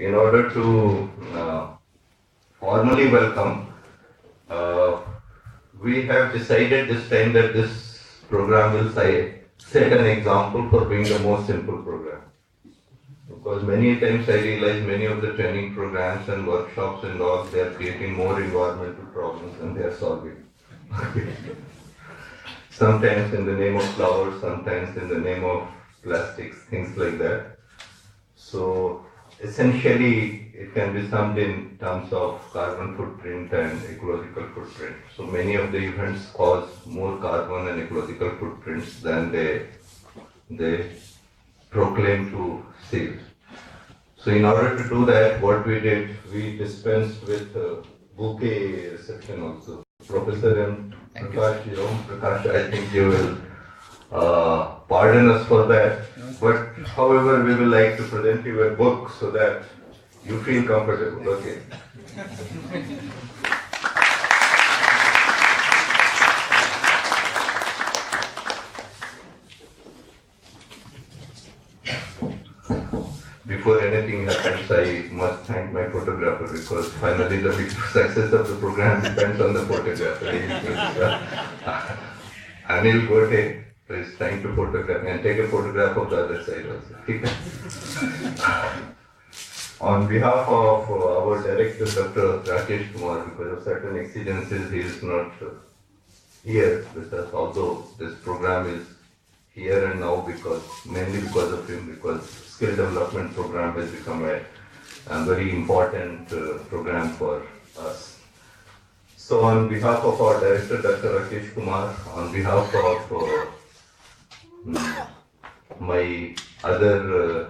in order to formally welcome, we have decided this time that this program will set an example for being the most simple program. Because many times I realize many of the training programs and workshops and all, they are creating more environmental problems than they are solving. Sometimes in the name of flowers, sometimes in the name of plastics, things like that. So essentially, it can be summed in terms of carbon footprint and ecological footprint. So many of the events cause more carbon and ecological footprints than they proclaim to save. So in order to do that, what we did, we dispensed with bouquet reception also. Professor M. Prakash, I think you will pardon us for that. But however, we will like to present you a book so that you feel comfortable. Okay. Before anything happens, I must thank my photographer because finally the big success of the program depends on the photographer. Anil Gote is trying to photograph and take a photograph of the other side also. On behalf of our director, Dr. Rakesh Kumar, because of certain exigencies, he is not here with us, although this program is here and now mainly because of him, because skill development program has become a very important program for us. So on behalf of our director, Dr. Rakesh Kumar, on behalf of my other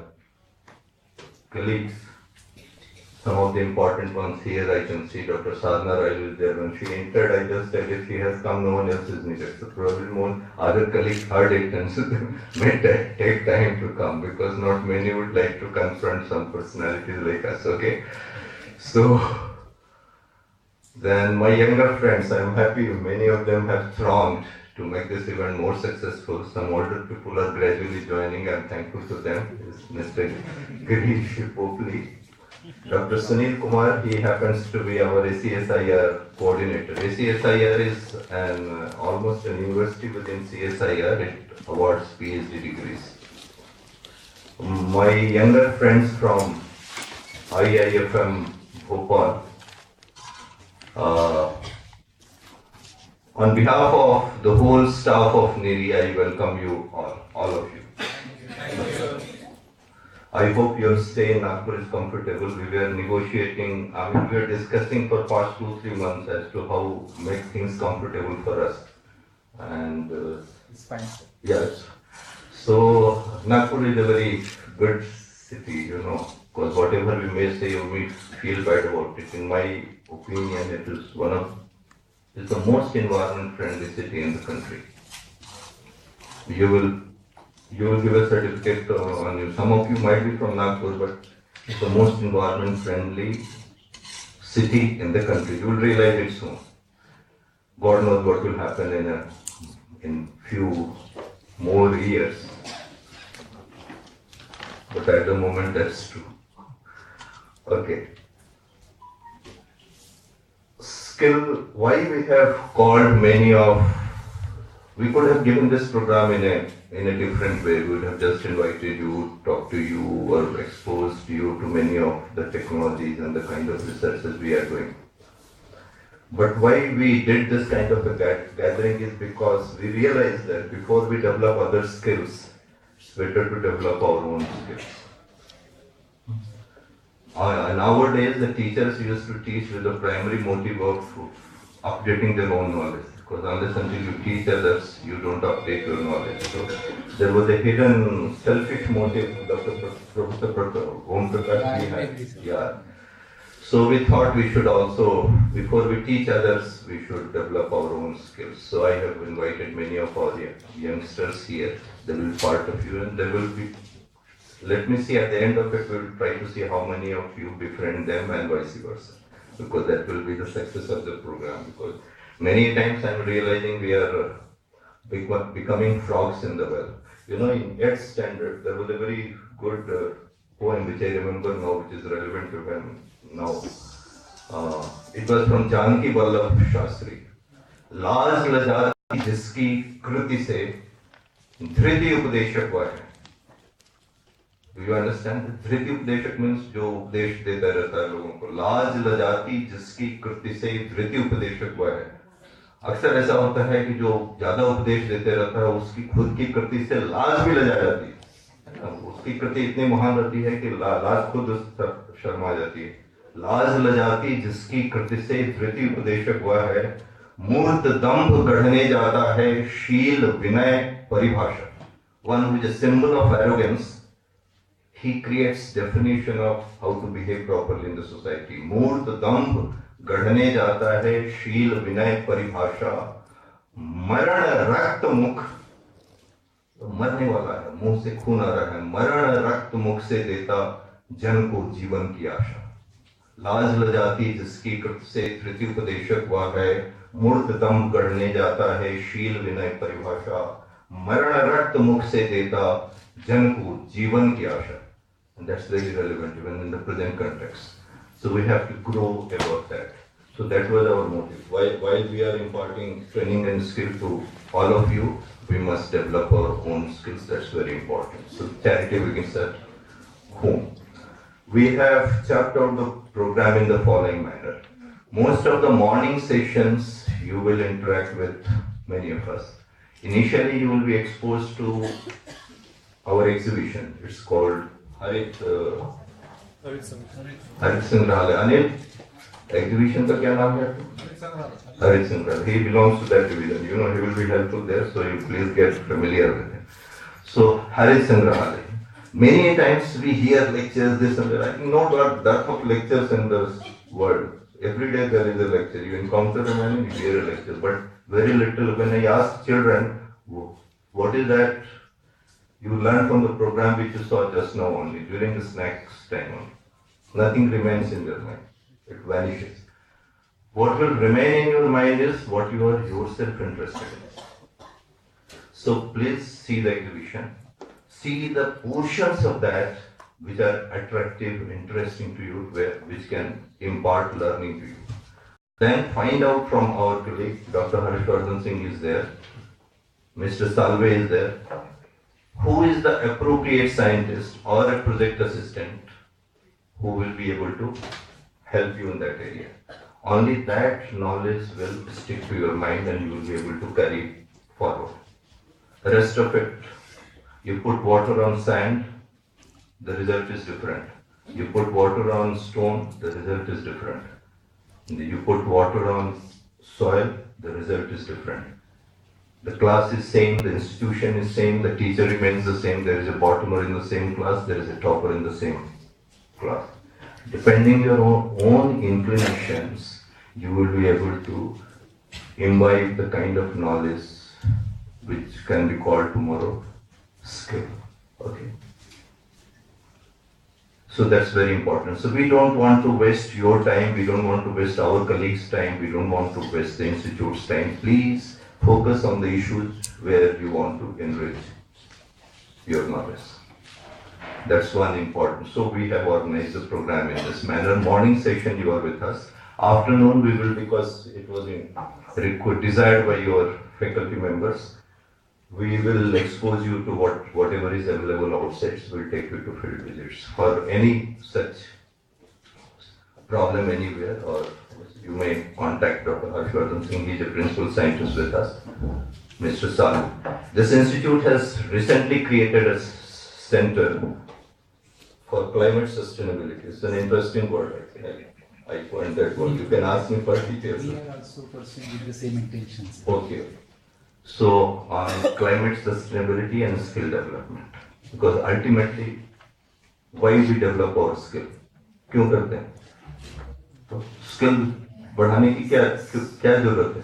colleagues, some of the important ones here, I can see Dr. Sadhana Rai is there. When she entered, I just said if she has come, no one else is needed. So probably more other colleagues heard it and so may take time to come because not many would like to confront some personalities like us, okay? So, then my younger friends, I'm happy many of them have thronged to make this event more successful. Some older people are gradually joining. I'm thankful to them. It's Mr. Girish Popli. Dr. Sunil Kumar, he happens to be our CSIR coordinator. CSIR is almost a university within CSIR. It awards PhD degrees. My younger friends from IIFM Bhopal, on behalf of the whole staff of NEERI, I welcome you all of you. I hope your stay in Nagpur is comfortable. We were negotiating, we were discussing for past 2-3 months as to how make things comfortable for us. And it's fine. Yes. So Nagpur is a very good city, because whatever we may say, we feel bad about it. In my opinion, it is it's the most environment-friendly city in the country. You will give a certificate on you. Some of you might be from Nagpur, but it's the most environment-friendly city in the country. You will realize it soon. God knows what will happen in few more years. But at the moment, that's true. Okay. Why we have called we could have given this program in a different way. We would have just invited you, talked to you, or exposed you to many of the technologies and the kind of researches we are doing. But why we did this kind of a gathering is because we realized that before we develop other skills, it's better to develop our own skills. Nowadays, the teachers used to teach with the primary motive of updating their own knowledge. Because unless until you teach others, you don't update your knowledge. So there was a hidden selfish motive, Professor Om Prakash had. Yeah. So we thought we should also, before we teach others, we should develop our own skills. So I have invited many of our youngsters here. They will be part of you, and there will be. Let me see at the end of it, we will try to see how many of you befriend them and vice versa. Because that will be the success of the program. Because many times I'm realizing we are becoming frogs in the well. In 8th standard, there was a very good poem which I remember now, which is relevant to him now. It was from Janki Vallabh Shastri. लाज लजाती जिसकी कृति से धृति उपदेशक वह है. Do you understand? धृति उपदेशक means जो उपदेश देता रहता है लोगों को. लाज लजाती जिसकी कृति से धृति उपदेशक वह है. अक्सर ऐसा होता है कि जो ज्यादा उपदेश देते रहता है उसकी खुद की कृति से लाज भी लजा जाती है. उसकी कृति इतनी महान रहती है कि लाज खुद शर्मा जाती है. लाज लजाती जिसकी कृति से धृति उपदेशक वह है. मूर्त दंभ गढ़ने जाता है शील विनय परिभाषा. One who is a symbol of arrogance, he creates definition of how to behave properly in the society. मूर्त दंभ गढ़ने जाता है शील विनय परिभाषा. मरण रक्त मुख, तो मरने वाला है, मुंह से खून आ रहा है. मरण रक्त मुख से देता जन को जीवन की आशा. लाज लजाती जिसकी कृत से धृति उपदेशक वह है. मूर्त दम गढ़ने जाता है शील विनय परिभाषा. मरण रक्त मुख से देता जन को जीवन की आशा. And that's very relevant even in the present context. So we have to grow about that. So that was our motive. While we are imparting training and skill to all of you, we must develop our own skills. That's very important. So charity begins at home. We have charted out the program in the following manner. Most of the morning sessions you will interact with many of us. Initially you will be exposed to our exhibition. It's called Harit Sangrahalaya. Anil, exhibition का क्या नाम है? Harit Sangrahalaya. He belongs to that division. You know, he will be helpful there, so you please get familiar with him. So Harit Sangrahalaya. Many times we hear lectures, this and that. I think no dearth of lectures in the world. Every day there is a lecture. You encounter a man and you hear a lecture. But very little. When I ask children, what is that you learn from the program which you saw just now only, during the snacks time only? Nothing remains in their mind. It vanishes. What will remain in your mind is what you are yourself interested in. So please see the exhibition. See the portions of that which are attractive, interesting to you, which can impart learning to you. Then find out from our colleague, Dr. Harishvardhan Singh is there, Mr. Salve is there, who is the appropriate scientist or a project assistant who will be able to help you in that area. Only that knowledge will stick to your mind and you will be able to carry forward. The rest of it, you put water on sand, the result is different. You put water on stone, the result is different. You put water on soil, the result is different. The class is same, the institution is same, the teacher remains the same, there is a bottomer in the same class, there is a topper in the same class. Depending your own inclinations, you will be able to imbibe the kind of knowledge which can be called tomorrow skill. Okay. So that's very important. So we don't want to waste your time, we don't want to waste our colleagues' time, we don't want to waste the institute's time. Please focus on the issues where you want to enrich your knowledge. That's one important. So we have organized the program in this manner. Morning session you are with us. Afternoon we will, because it was desired by your faculty members, we will expose you to whatever is available outside. So we'll take you to field visits. For any such problem anywhere, or you may contact Dr. Harishvardhan Singh, he is a principal scientist with us, Mr. Salu. This institute has recently created a center for climate sustainability. It's an interesting word, actually. I find that word. You can ask me for details. We are also pursuing with the same intentions. Okay. So on climate sustainability and skill development, because ultimately why we develop our skill, क्यों करते हैं? तो skill बढ़ाने की क्या जरूरत है?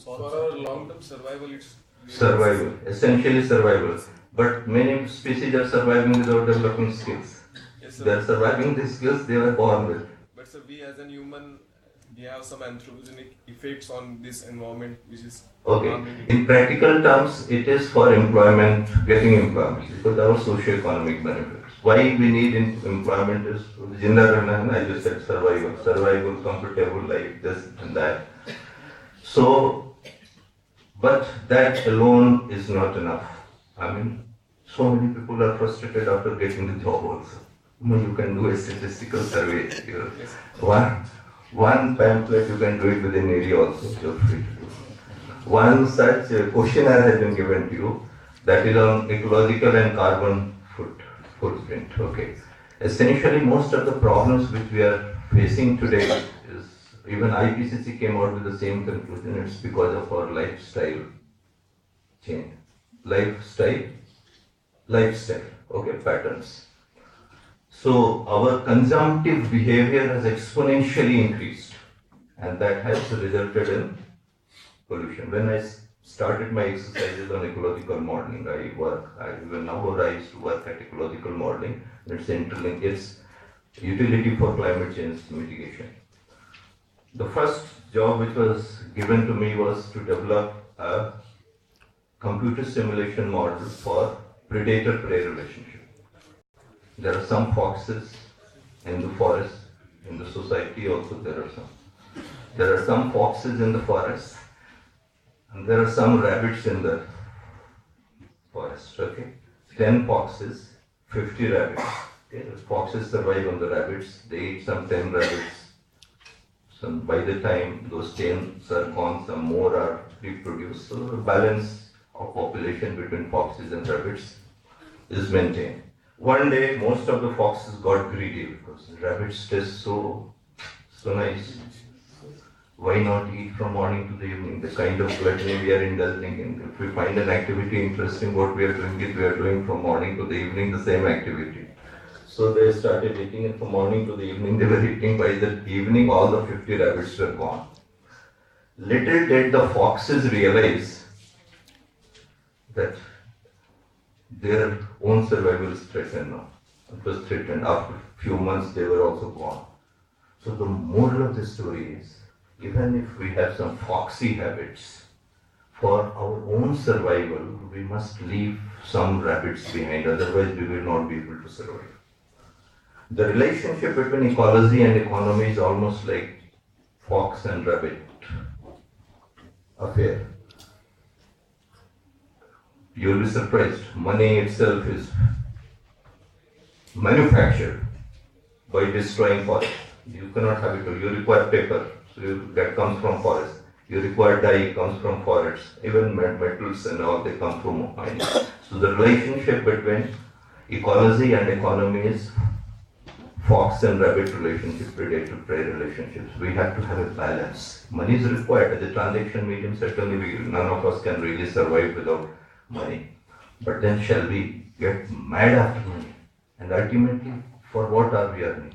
For our long-term survival, it's Survival, essentially survival. But many species are surviving without developing skills. yes, sir. They are surviving the skills they were born with. But sir, we as a human, we have some anthropogenic effects on this environment, which is Okay. In practical terms, it is for employment, getting employment, because our socio-economic benefits. Why we need employment is, I just said survival, comfortable life, this and that. So, but that alone is not enough. I mean, so many people are frustrated after getting the job also. You can do a statistical survey. One pamphlet, you can do it within area also, you're free to do. One such questionnaire has been given to you that is on ecological and carbon footprint. Okay. Essentially, most of the problems which we are facing today is, even IPCC came out with the same conclusion, it's because of our lifestyle change. Lifestyle, okay, patterns. So our consumptive behavior has exponentially increased, and that has resulted in pollution. When I started my exercises on ecological modeling, even now I used to work at ecological modeling. It's interlinked, it's utility for climate change mitigation. The first job which was given to me was to develop a computer simulation model for predator-prey relationship. There are some foxes in the forest, in the society also there are some. There are some foxes in the forest, and there are some rabbits in the forest, okay? 10 foxes, 50 rabbits. Okay? The foxes survive on the rabbits, they eat some 10 rabbits. So by the time those 10 are gone, some more are reproduced. So the balance of population between foxes and rabbits is maintained. One day, most of the foxes got greedy because the rabbits taste so nice. Why not eat from morning to the evening? The kind of gluttony we are indulging in. If we find an activity interesting, what we are doing from morning to the evening, the same activity. So they started eating, and from morning to the evening, they were eating. By the evening, all the 50 rabbits were gone. Little did the foxes realize that their own survival is threatened now. It was threatened. After a few months, they were also gone. So the moral of the story is, even if we have some foxy habits, for our own survival, we must leave some rabbits behind, otherwise we will not be able to survive. The relationship between ecology and economy is almost like fox and rabbit affair. You will be surprised. Money itself is manufactured by destroying forest. You cannot have it all. You require paper, that comes from forest. You require dye, comes from forests. Even metals and all, they come from mining. So the relationship between ecology and economy is fox and rabbit relationship, predator-prey relationships. We have to have a balance. Money is required as a transaction medium. Certainly, none of us can really survive without money. But then shall we get mad after money? And ultimately, for what are we earning?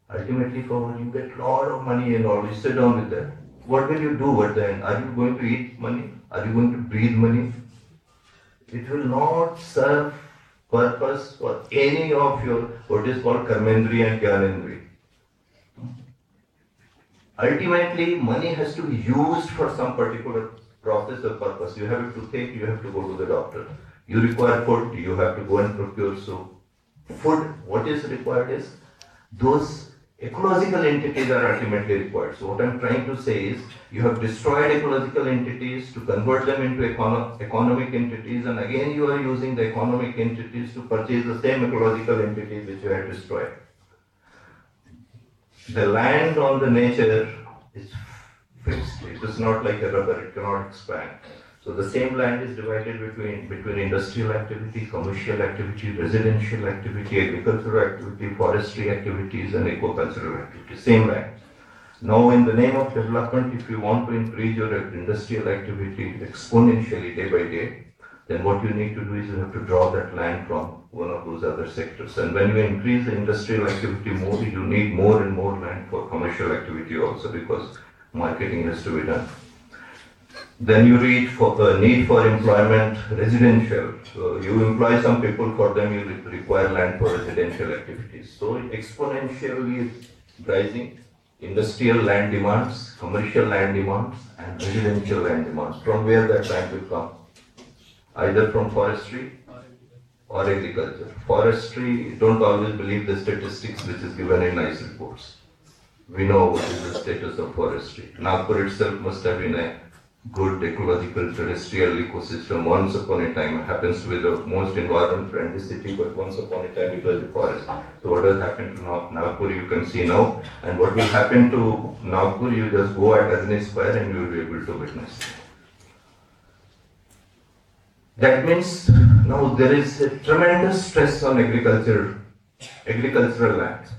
Ultimately, for what you get a lot of money and all, you sit down with that. What will you do at the end? Are you going to eat money? Are you going to breathe money? It will not serve purpose for any of your, what is called karmendri and gyanendri. Ultimately, money has to be used for some particular process or purpose. You have a toothache, you have to go to the doctor. You require food, you have to go and procure. So, food, what is required is, those ecological entities are ultimately required. So what I'm trying to say is, you have destroyed ecological entities to convert them into economic entities, and again you are using the economic entities to purchase the same ecological entities which you had destroyed. The land on the nature is fixed. It is not like a rubber, it cannot expand. So the same land is divided between industrial activity, commercial activity, residential activity, agricultural activity, forestry activities, and aquacultural activities. Same land. Now, in the name of development, if you want to increase your industrial activity exponentially day by day, then what you need to do is you have to draw that land from one of those other sectors. And when you increase the industrial activity more, you need more and more land for commercial activity also, because marketing has to be done. Then you reach for the need for employment, residential. So you employ some people, for them you require land for residential activities. So exponentially rising industrial land demands, commercial land demands, and residential land demands. From where that land will come? Either from forestry or agriculture. Forestry, don't always believe the statistics which is given in nice reports. We know what is the status of forestry. Nagpur itself must have been a good ecological terrestrial ecosystem once upon a time. It happens to be the most environment friendly city, but once upon a time it was a forest. So what has happened to Nagpur you can see now, and what will happen to Nagpur, you just go at Rajni Square and you will be able to witness. That means now there is a tremendous stress on agricultural lands.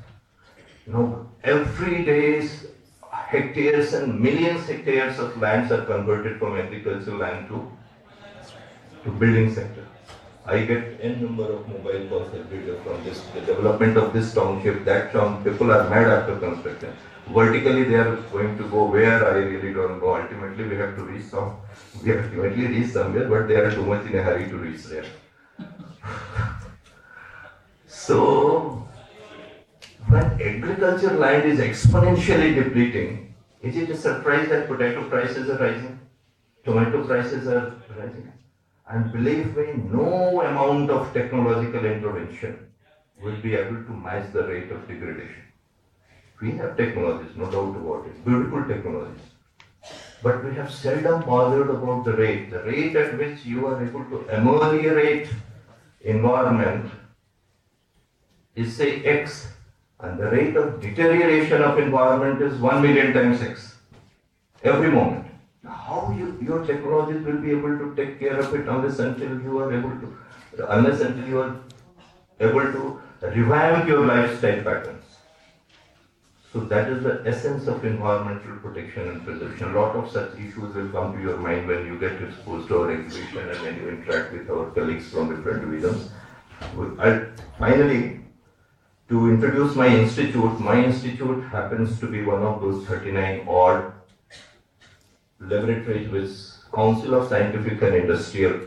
Now every day hectares and millions hectares of lands are converted from agricultural land to building sector. I get n number of mobile calls every day from this, the development of this township, that town. People are mad after construction. Vertically they are going to go where, I really don't know. Ultimately we have to reach somewhere, but they are too much in a hurry to reach there. So when agriculture land is exponentially depleting, is it a surprise that potato prices are rising? Tomato prices are rising? And believe me, no amount of technological intervention will be able to match the rate of degradation. We have technologies, no doubt about it, beautiful technologies. But we have seldom bothered about the rate at which you are able to ameliorate environment is say X, and the rate of deterioration of environment is 1 million times X every moment. How your technologies will be able to take care of it unless until you are able to revamp your lifestyle patterns. So that is the essence of environmental protection and preservation. A lot of such issues will come to your mind when you get exposed to our exhibition and when you interact with our colleagues from different divisions. Finally, to introduce my institute happens to be one of those 39 odd laboratories which Council of Scientific and Industrial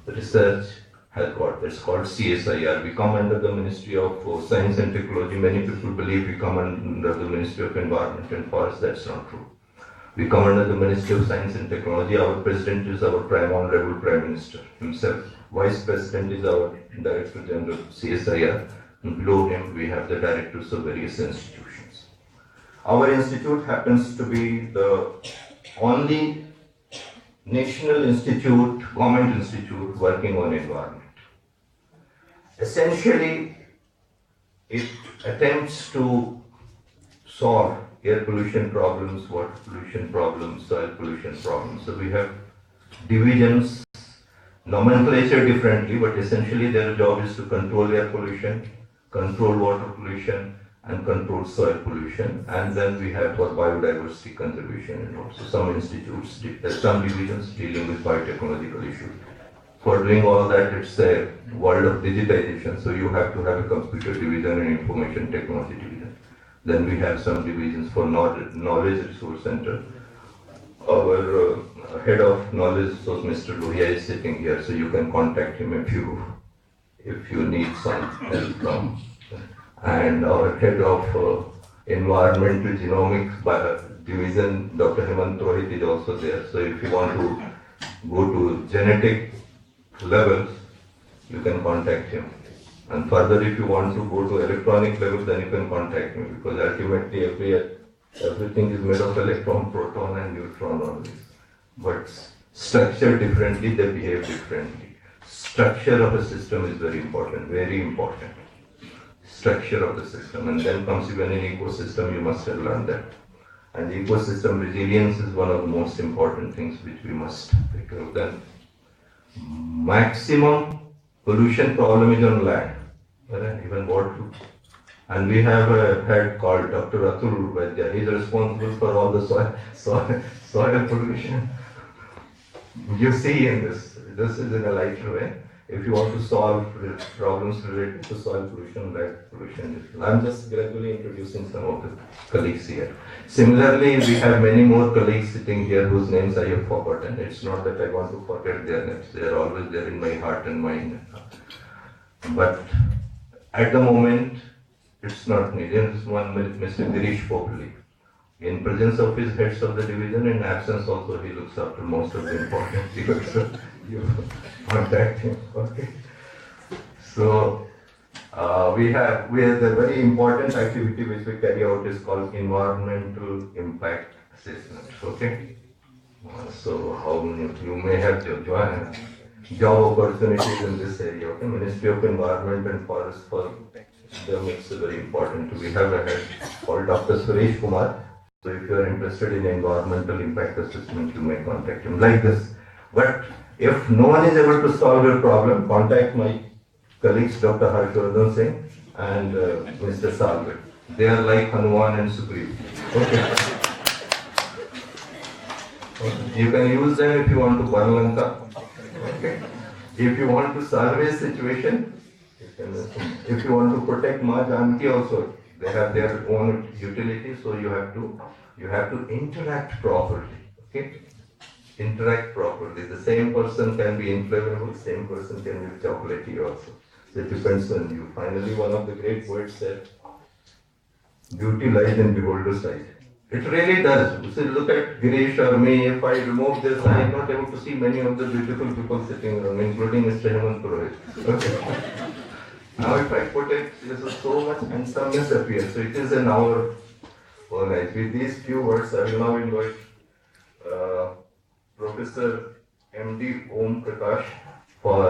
Research has got. It's called CSIR. We come under the Ministry of Science and Technology. Many people believe we come under the Ministry of Environment and Forest. That's not true. We come under the Ministry of Science and Technology. Our president is our Prime Honorable Prime Minister himself. Vice President is our Director General of CSIR. And below him we have the directors of various institutions. Our institute happens to be the only national institute, government institute working on environment. Essentially, it attempts to solve air pollution problems, water pollution problems, soil pollution problems. So we have divisions, nomenclature differently, but essentially their job is to control air pollution, control water pollution, and control soil pollution. And then we have for biodiversity conservation and also some institutes, some divisions dealing with biotechnological issues. For doing all that, it's a world of digitization, so you have to have a computer division and information technology division. Then we have some divisions for knowledge resource center. Our head of knowledge resource, Mr. Lohia, is sitting here, so you can contact him if you need some help from. And our head of environmental genomics division, Dr. Hemant Rohit, is also there. So if you want to go to genetic levels, you can contact him. And further, if you want to go to electronic levels, then you can contact me, because ultimately everything is made of electron, proton, and neutron only. But structured differently, they behave differently. Structure of a system is very important, very important. Structure of the system, and then comes even in ecosystem, you must have learned that. And ecosystem resilience is one of the most important things which we must take care of. Then maximum pollution problem is on land, even water. And we have a head called Dr. Atul Vaidya. He is responsible for all the soil pollution. You see in this is in a lighter way. If you want to solve problems related to soil pollution, land pollution, I'm just gradually introducing some of the colleagues here. Similarly, we have many more colleagues sitting here whose names I have forgotten. It's not that I want to forget their names. They are always there in my heart and mind. But at the moment, It's not me. There is one Mr. Girish Populi. In presence of his heads of the division, in absence also he looks after most of the important things. So you contact him. Okay. So we have the very important activity which we carry out is called environmental impact assessment. Okay. So how many you may have job opportunities in this area. Okay. Ministry of Environment and Forest for them it's very important. We have a head called Dr. Suresh Kumar. So if you are interested in environmental impact assessment, you may contact him like this. But if no one is able to solve your problem, contact my colleagues Dr. Harshvardhan Singh and Mr. Salve. They are like Hanuman and Sugriv. Okay. You can use them if you want to burn Lanka. Okay. If you want to solve a situation, if you want to protect Ma Janki also, they have their own utility, so you have to interact properly. Okay? Interact properly. The same person can be inflammable, same person can be chocolatey also. So it depends on you. Finally, one of the great poets said, beauty lies in beholder's eyes. It really does. So look at Girish or me, if I remove this, I am not able to see many of the beautiful people sitting around, including Mr. Hemant Purohit. Okay. Now if I put it, this is so much handsomeness appears. So it is an hour for life. With these few words, I will now invite Professor M.D. Om Prakash for